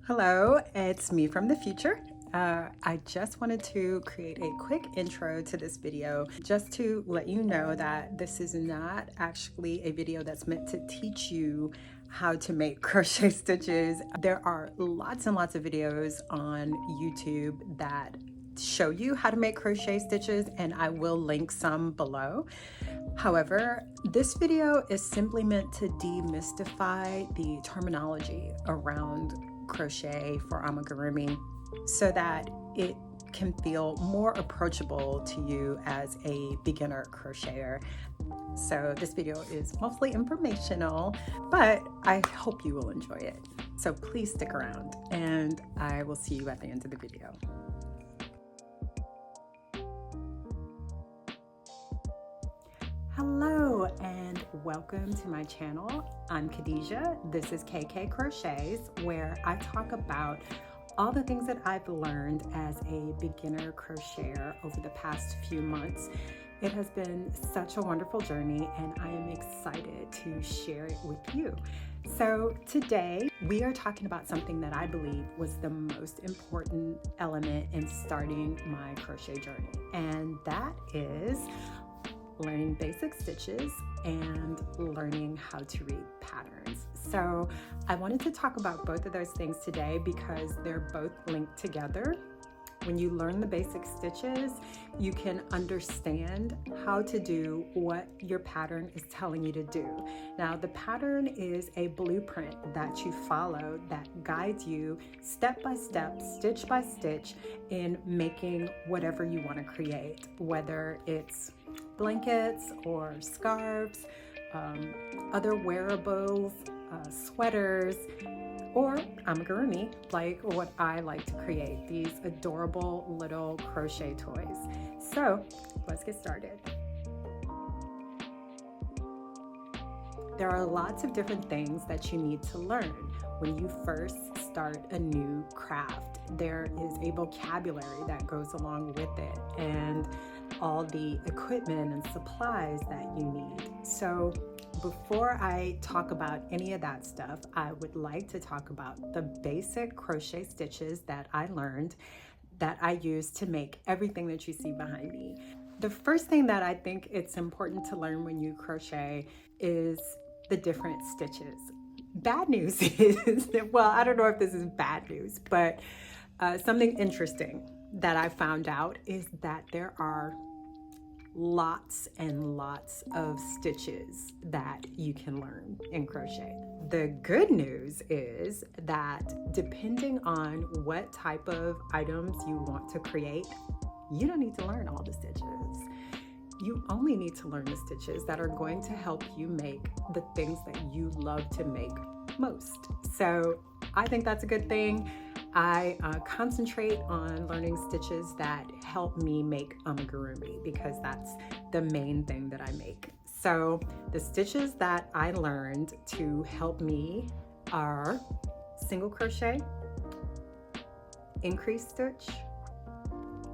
Hello, it's me from the future. I just wanted to create a quick intro to this video just to let you know that this is not actually a video that's meant to teach you how to make crochet stitches. There are lots and lots of videos on YouTube that show you how to make crochet stitches, and I will link some below. However, this video is simply meant to demystify the terminology around crochet for amigurumi so that it can feel more approachable to you as a beginner crocheter. So this video is mostly informational, but I hope you will enjoy it. So please stick around and I will see you at the end of the video. Hello and welcome to my channel. I'm Khadijah. This is KK Crochets, where I talk about all the things that I've learned as a beginner crocheter over the past few months. It has been such a wonderful journey and I am excited to share it with you. So today we are talking about something that I believe was the most important element in starting my crochet journey, and that is learning basic stitches and learning how to read patterns. So I wanted to talk about both of those things today because they're both linked together. When you learn the basic stitches, you can understand how to do what your pattern is telling you to do. Now, the pattern is a blueprint that you follow that guides you step by step, stitch by stitch in making whatever you want to create, whether it's blankets or scarves, other wearables, sweaters, or amigurumi, like what I like to create, these adorable little crochet toys. So let's get started. There are lots of different things that you need to learn when you first start a new craft. There is a vocabulary that goes along with it and all the equipment and supplies that you need. So before I talk about any of that stuff, I would like to talk about the basic crochet stitches that I learned that I use to make everything that you see behind me. The first thing that I think it's important to learn when you crochet is the different stitches. Bad news is, well, I don't know if this is bad news, but something interesting that I found out is that there are lots and lots of stitches that you can learn in crochet. The good news is that depending on what type of items you want to create, you don't need to learn all the stitches. You only need to learn the stitches that are going to help you make the things that you love to make most. So I think that's a good thing. I concentrate on learning stitches that help me make amigurumi because that's the main thing that I make. So the stitches that I learned to help me are single crochet, increase stitch,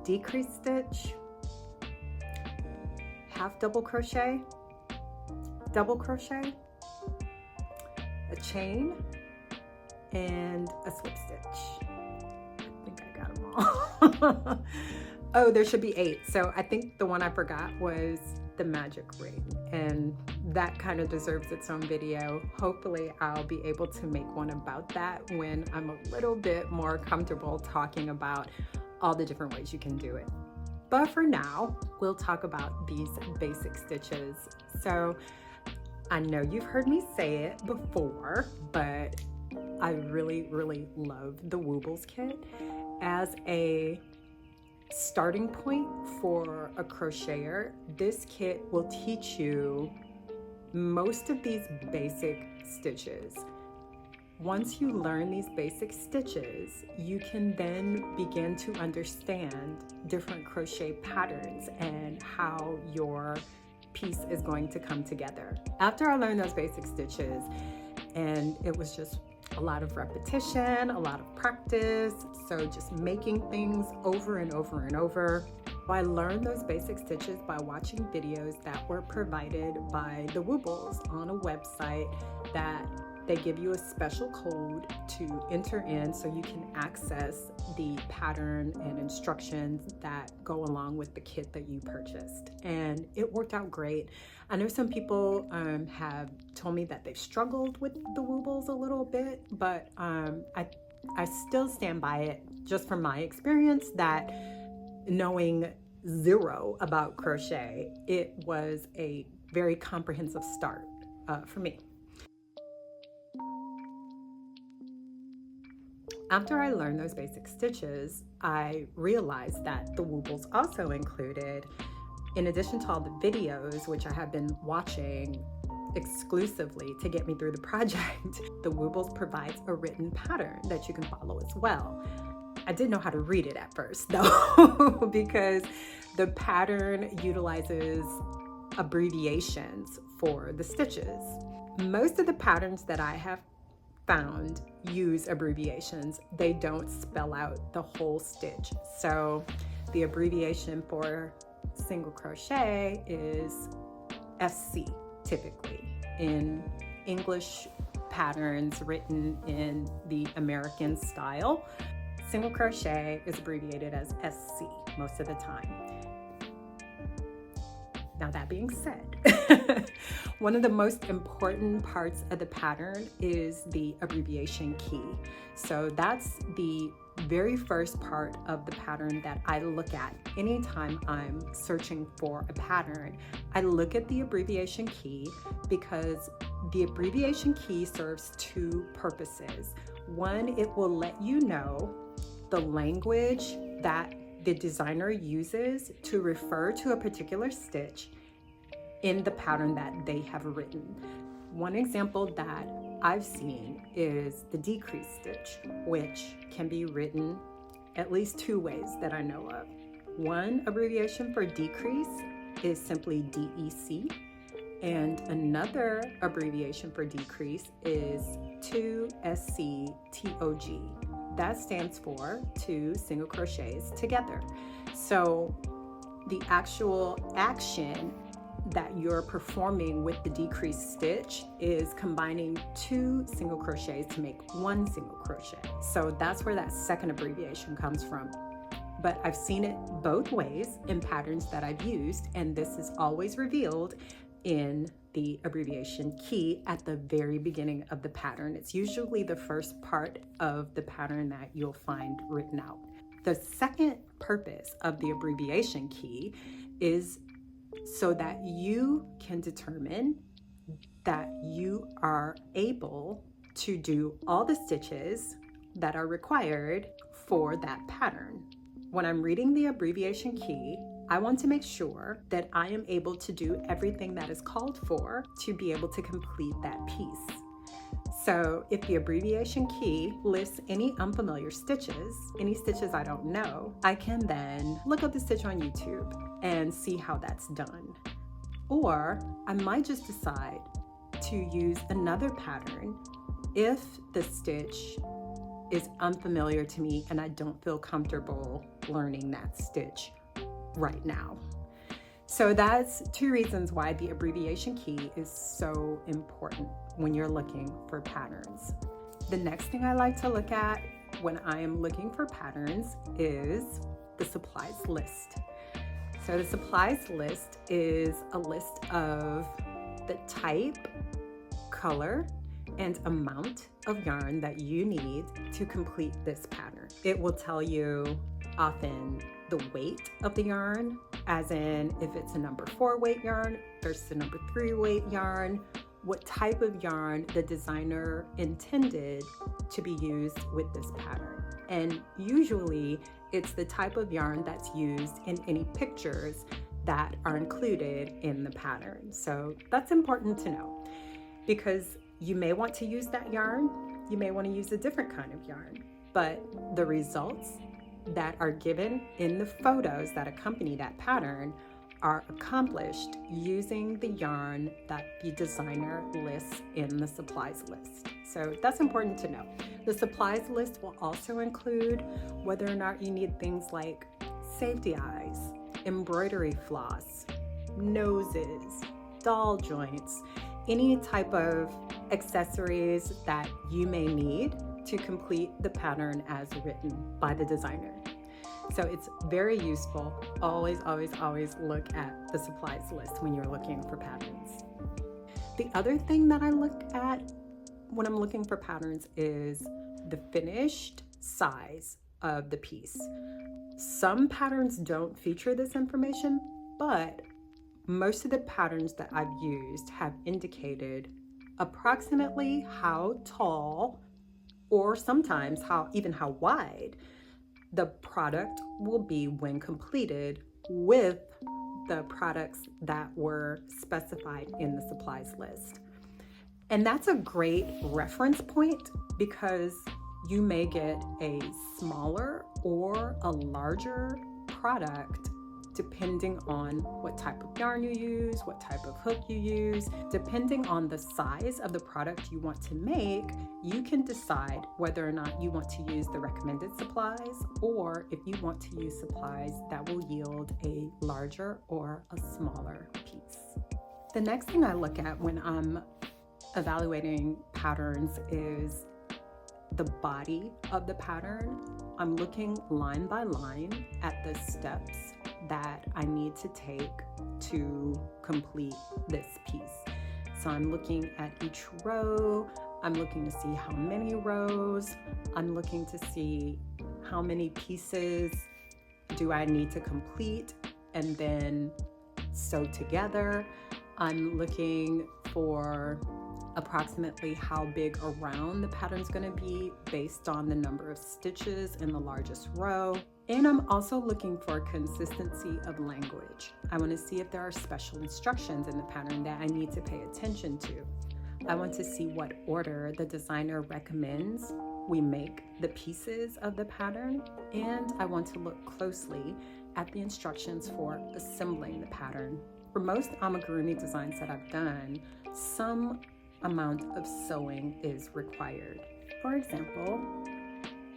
decrease stitch, half double crochet, double crochet, a chain, and a slip stitch. I think I got them all. Oh, there should be 8. So I think the one I forgot was the magic ring, and that kind of deserves its own video. Hopefully I'll be able to make one about that when I'm a little bit more comfortable talking about all the different ways you can do it. But for now, we'll talk about these basic stitches. So I know you've heard me say it before, but I really, really love the Woobles kit as a starting point for a crocheter. This kit will teach you most of these basic stitches. Once you learn these basic stitches, you can then begin to understand different crochet patterns and how your piece is going to come together. After I learned those basic stitches, and it was just a lot of repetition, a lot of practice, so just making things over and over and over. I learned those basic stitches by watching videos that were provided by the Woobles on a website that they give you a special code to enter in so you can access the pattern and instructions that go along with the kit that you purchased. And it worked out great. I know some people have told me that they've struggled with the woobles a little bit, but I still stand by it, just from my experience, that knowing zero about crochet, it was a very comprehensive start for me. After I learned those basic stitches, I realized that the woobles also included, in addition to all the videos, which I have been watching exclusively to get me through the project, the woobles provides a written pattern that you can follow as well. I didn't know how to read it at first though, because the pattern utilizes abbreviations for the stitches. Most of the patterns that I have found use abbreviations. They don't spell out the whole stitch. So the abbreviation for single crochet is SC typically. In English patterns written in the American style, single crochet is abbreviated as SC most of the time. Now that being said, one of the most important parts of the pattern is the abbreviation key. So that's the very first part of the pattern that I look at anytime I'm searching for a pattern. I look at the abbreviation key because the abbreviation key serves two purposes. One, it will let you know the language that the designer uses to refer to a particular stitch in the pattern that they have written. One example that I've seen is the decrease stitch, which can be written at least two ways that I know of. One abbreviation for decrease is simply DEC, and another abbreviation for decrease is 2SCTOG. That stands for two single crochets together. So the actual action that you're performing with the decreased stitch is combining two single crochets to make one single crochet. So that's where that second abbreviation comes from. But I've seen it both ways in patterns that I've used, and this is always revealed in the abbreviation key at the very beginning of the pattern. It's usually the first part of the pattern that you'll find written out. The second purpose of the abbreviation key is so that you can determine that you are able to do all the stitches that are required for that pattern. When I'm reading the abbreviation key, I want to make sure that I am able to do everything that is called for to be able to complete that piece. So if the abbreviation key lists any unfamiliar stitches, any stitches I don't know, I can then look up the stitch on YouTube and see how that's done. Or I might just decide to use another pattern if the stitch is unfamiliar to me and I don't feel comfortable learning that stitch right now. So that's two reasons why the abbreviation key is so important when you're looking for patterns. The next thing I like to look at when I am looking for patterns is the supplies list. So the supplies list is a list of the type, color, and amount of yarn that you need to complete this pattern. It will tell you often the weight of the yarn, as in if it's a number 4 weight yarn versus a number 3 weight yarn, what type of yarn the designer intended to be used with this pattern. And usually it's the type of yarn that's used in any pictures that are included in the pattern. So that's important to know, because you may want to use that yarn, you may want to use a different kind of yarn, but the results that are given in the photos that accompany that pattern are accomplished using the yarn that the designer lists in the supplies list. So that's important to know. The supplies list will also include whether or not you need things like safety eyes, embroidery floss, noses, doll joints, any type of accessories that you may need to complete the pattern as written by the designer. So it's very useful. Always, always, always look at the supplies list when you're looking for patterns. The other thing that I look at when I'm looking for patterns is the finished size of the piece. Some patterns don't feature this information, but most of the patterns that I've used have indicated approximately how tall, or sometimes even how wide the product will be when completed with the products that were specified in the supplies list. And that's a great reference point because you may get a smaller or a larger product depending on what type of yarn you use, what type of hook you use. Depending on the size of the product you want to make, you can decide whether or not you want to use the recommended supplies or if you want to use supplies that will yield a larger or a smaller piece. The next thing I look at when I'm evaluating patterns is the body of the pattern. I'm looking line by line at the steps that I need to take to complete this piece. So I'm looking at each row. I'm looking to see how many rows. I'm looking to see how many pieces do I need to complete and then sew together. I'm looking for approximately how big around the pattern's going to be based on the number of stitches in the largest row. And I'm also looking for consistency of language. I want to see if there are special instructions in the pattern that I need to pay attention to. I want to see what order the designer recommends we make the pieces of the pattern, and I want to look closely at the instructions for assembling the pattern. For most amigurumi designs that I've done, some amount of sewing is required. For example,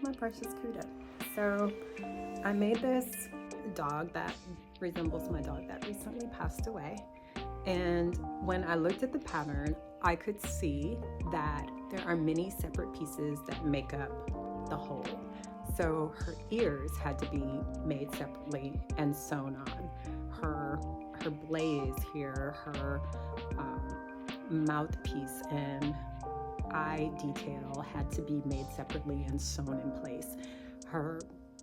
my precious Kuda. So I made this dog that resembles my dog that recently passed away. And when I looked at the pattern, I could see that there are many separate pieces that make up the whole. So her ears had to be made separately and sewn on. Her blaze here, her mouthpiece and eye detail had to be made separately and sewn in place. Her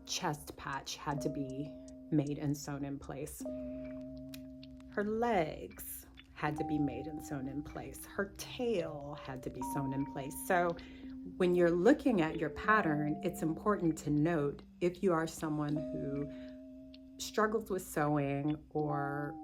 chest patch had to be made and sewn in place. Her legs had to be made and sewn in place. Her tail had to be sewn in place. So when you're looking at your pattern, it's important to note if you are someone who struggles with sewing or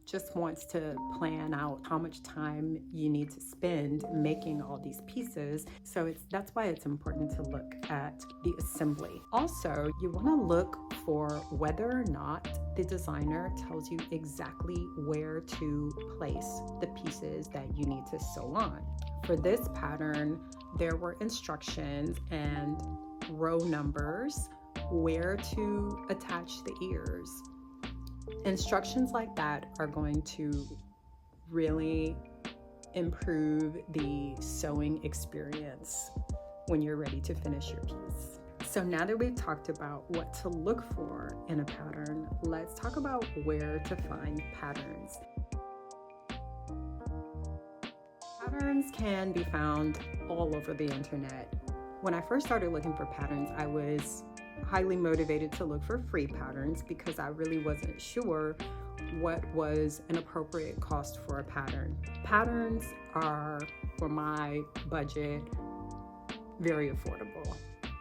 just wants to plan out how much time you need to spend making all these pieces. So that's why it's important to look at the assembly. Also, you want to look for whether or not the designer tells you exactly where to place the pieces that you need to sew on. For this pattern, there were instructions and row numbers where to attach the ears. Instructions like that are going to really improve the sewing experience when you're ready to finish your piece. So now that we've talked about what to look for in a pattern, let's talk about where to find patterns. Patterns can be found all over the internet. When I first started looking for patterns, I was highly motivated to look for free patterns because I really wasn't sure what was an appropriate cost for a pattern. Patterns are, for my budget, very affordable.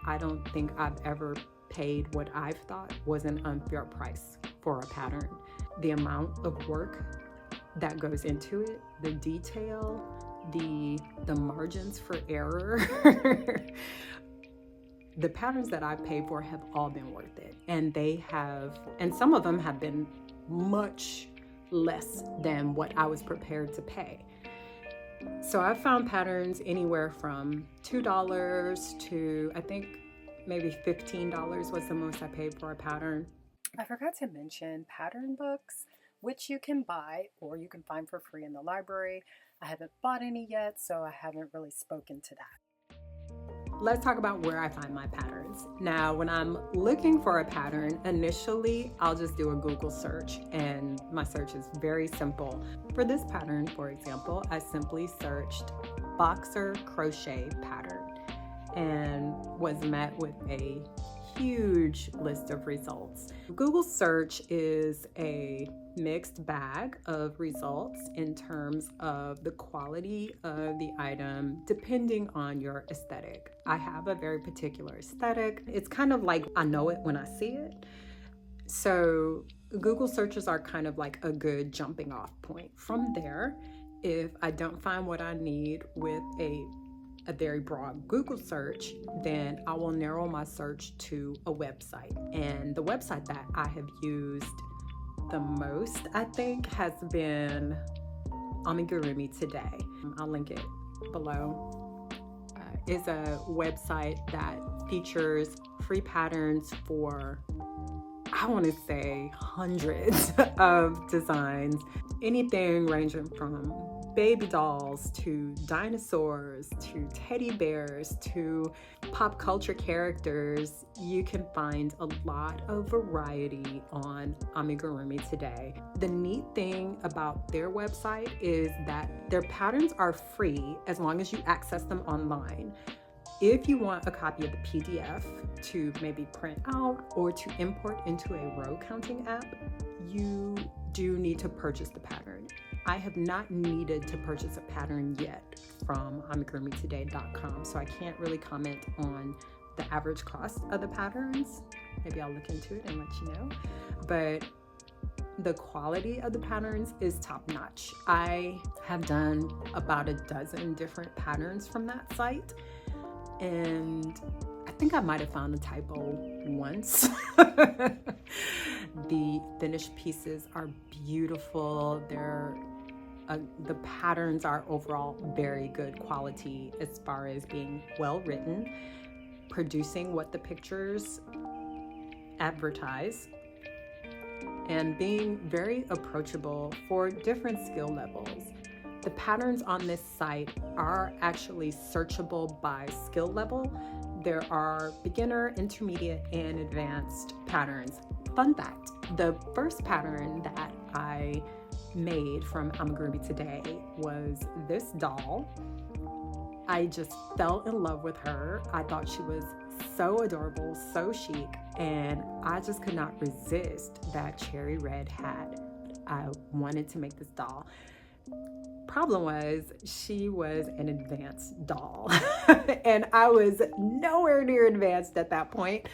I don't think I've ever paid what I've thought was an unfair price for a pattern. The amount of work that goes into it, the detail, the margins for error, the patterns that I've paid for have all been worth it. And some of them have been much less than what I was prepared to pay. So I've found patterns anywhere from $2 to, I think, maybe $15 was the most I paid for a pattern. I forgot to mention pattern books, which you can buy or you can find for free in the library. I haven't bought any yet, so I haven't really spoken to that. Let's talk about where I find my patterns. Now, when I'm looking for a pattern, initially I'll just do a Google search, and my search is very simple. For this pattern, for example, I simply searched boxer crochet pattern and was met with a huge list of results. Google search is a mixed bag of results in terms of the quality of the item depending on your aesthetic. I have a very particular aesthetic. It's kind of like I know it when I see it. So Google searches are kind of like a good jumping off point. From there, if I don't find what I need with a very broad Google search, then I will narrow my search to a website. And the website that I have used the most, I think, has been Amigurumi Today. I'll link it below. It's a website that features free patterns for, I want to say, hundreds of designs. Anything ranging from baby dolls to dinosaurs to teddy bears to pop culture characters. You can find a lot of variety on Amigurumi Today. The neat thing about their website is that their patterns are free as long as you access them online. If you want a copy of the PDF to maybe print out or to import into a row counting app, you do need to purchase the pattern. I have not needed to purchase a pattern yet from amigurumitoday.com, so I can't really comment on the average cost of the patterns. Maybe I'll look into it and let you know. But the quality of the patterns is top notch. I have done about a dozen different patterns from that site, and I think I might have found a typo once. The finished pieces are beautiful. The patterns are overall very good quality as far as being well written, producing what the pictures advertise, and being very approachable for different skill levels. The patterns on this site are actually searchable by skill level. There are beginner, intermediate, and advanced patterns. Fun fact, the first pattern that I made from Amigurumi Today was this doll. I just fell in love with her. I thought she was so adorable, so chic, and I just could not resist that cherry red hat. I wanted to make this doll. Problem was, she was an advanced doll and I was nowhere near advanced at that point,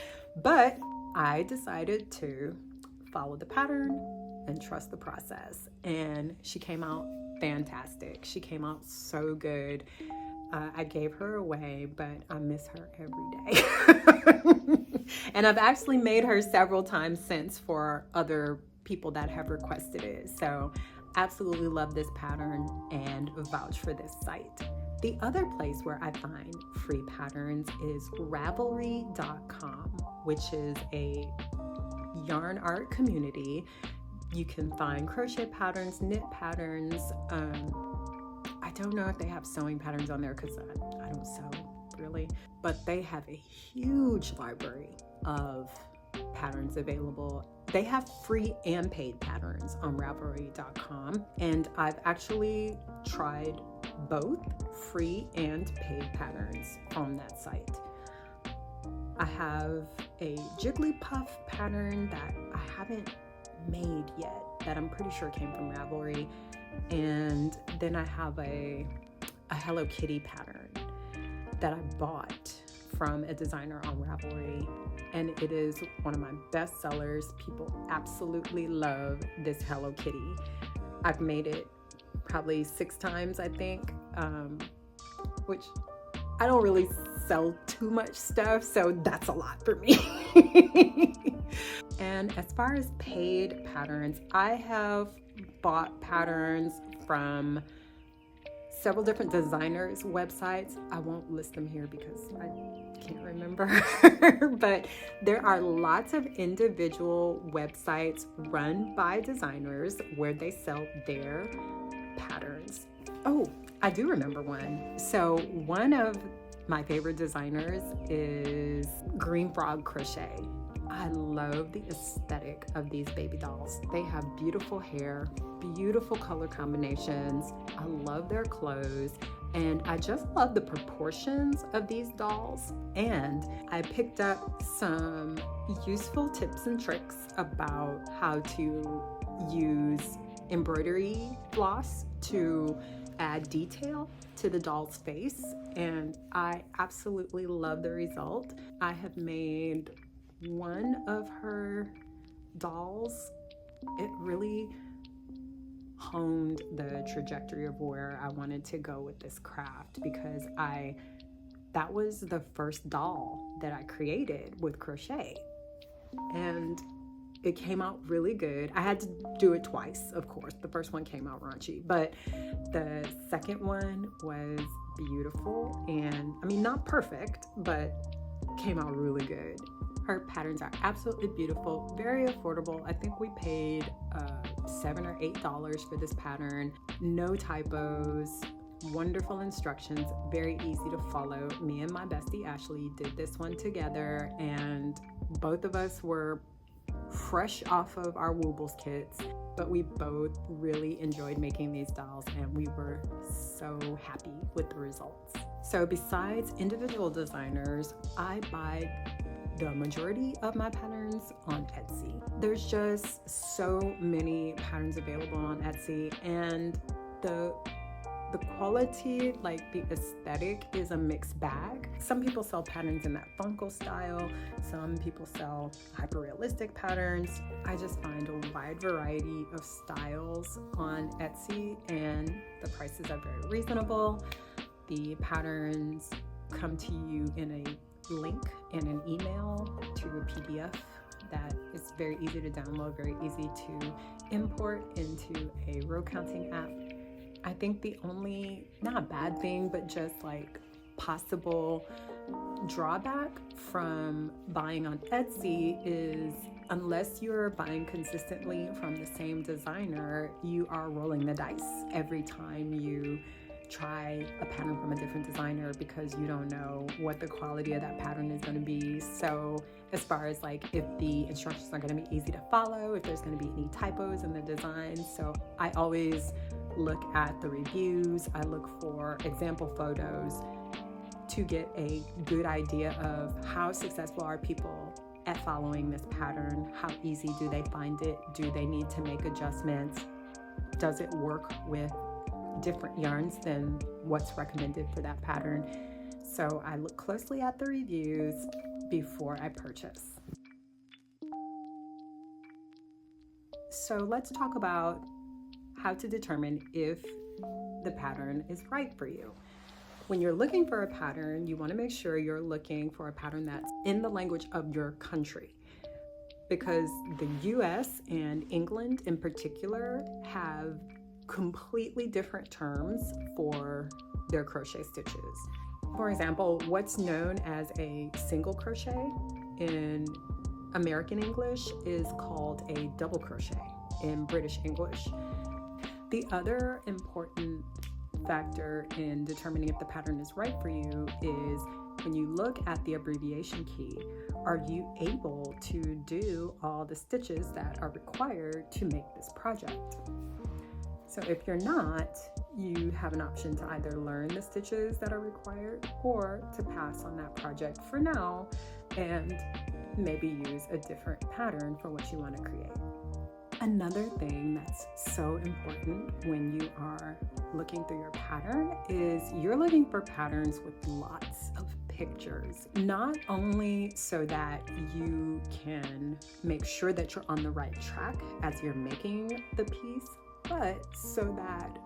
but I decided to follow the pattern and trust the process, and she came out fantastic. She came out so good. I gave her away, but I miss her every day. And I've actually made her several times since for other people that have requested it. So absolutely love this pattern and vouch for this site. The other place where I find free patterns is Ravelry.com, which is a yarn art community. You can find crochet patterns, knit patterns. I don't know if they have sewing patterns on there because I don't sew really, but they have a huge library of patterns available. They have free and paid patterns on Ravelry.com, and I've actually tried both free and paid patterns on that site. I have a Jigglypuff pattern that I haven't made yet that I'm pretty sure came from Ravelry, and then I have a Hello Kitty pattern that I bought from a designer on Ravelry, and it is one of my best sellers. People absolutely love this Hello Kitty. I've made it probably 6 times, I think, which I don't really sell too much stuff, so that's a lot for me. And as far as paid patterns, I have bought patterns from several different designers' websites. I won't list them here because I can't remember, but there are lots of individual websites run by designers where they sell their patterns Oh, I do remember one. So one of my favorite designers is Green Frog Crochet. I love the aesthetic of these baby dolls. They have beautiful hair, beautiful color combinations. I love their clothes, and I just love the proportions of these dolls. And I picked up some useful tips and tricks about how to use embroidery floss to add detail to the doll's face, and I absolutely love the result. I have made one of her dolls. It really honed the trajectory of where I wanted to go with this craft, because that was the first doll that I created with crochet, and it came out really good. I had to do it twice, of course. The first one came out raunchy, but the second one was beautiful, and I mean, not perfect, but came out really good. Her patterns are absolutely beautiful, very affordable. I think we paid $7 or $8 for this pattern. No typos, wonderful instructions, very easy to follow. Me and my bestie Ashley did this one together, and both of us were fresh off of our Woobles kits, but we both really enjoyed making these dolls, and we were so happy with the results. So besides individual designers, I buy the majority of my patterns on Etsy. There's just so many patterns available on Etsy, and the quality, like the aesthetic, is a mixed bag. Some people sell patterns in that Funko style. Some people sell hyper-realistic patterns. I just find a wide variety of styles on Etsy, and the prices are very reasonable. The patterns come to you in a link in an email to a PDF that is very easy to download, very easy to import into a row counting app. I think the only, not a bad thing, but just like possible drawback from buying on Etsy is, unless you're buying consistently from the same designer, you are rolling the dice every time you try a pattern from a different designer, because you don't know what the quality of that pattern is going to be. So as far as like if the instructions are going to be easy to follow, if there's going to be any typos in the design. So I always look at the reviews. I look for example photos to get a good idea of how successful are people at following this pattern. How easy do they find it? Do they need to make adjustments? Does it work with different yarns than what's recommended for that pattern? So I look closely at the reviews before I purchase. So let's talk about how to determine if the pattern is right for you. When you're looking for a pattern, you want to make sure you're looking for a pattern that's in the language of your country, because the US and England in particular have completely different terms for their crochet stitches. For example, what's known as a single crochet in American English is called a double crochet in British English. The other important factor in determining if the pattern is right for you is when you look at the abbreviation key, are you able to do all the stitches that are required to make this project? So if you're not, you have an option to either learn the stitches that are required or to pass on that project for now and maybe use a different pattern for what you want to create. Another thing that's so important when you are looking through your pattern is you're looking for patterns with lots of pictures, not only so that you can make sure that you're on the right track as you're making the piece, but so that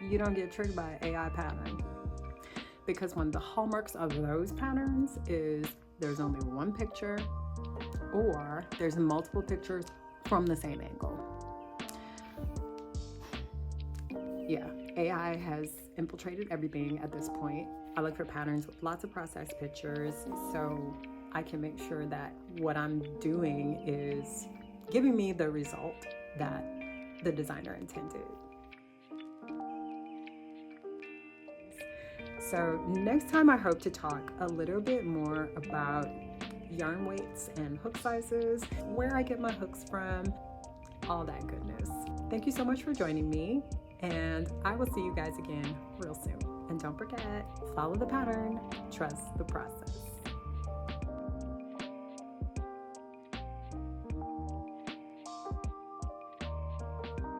you don't get tricked by an AI pattern. Because one of the hallmarks of those patterns is there's only one picture or there's multiple pictures from the same angle. Yeah, AI has infiltrated everything at this point. I look for patterns with lots of processed pictures so I can make sure that what I'm doing is giving me the result that the designer intended. So next time I hope to talk a little bit more about yarn weights and hook sizes, where I get my hooks from, all that goodness. Thank you so much for joining me, and I will see you guys again real soon. And don't forget, follow the pattern, trust the process.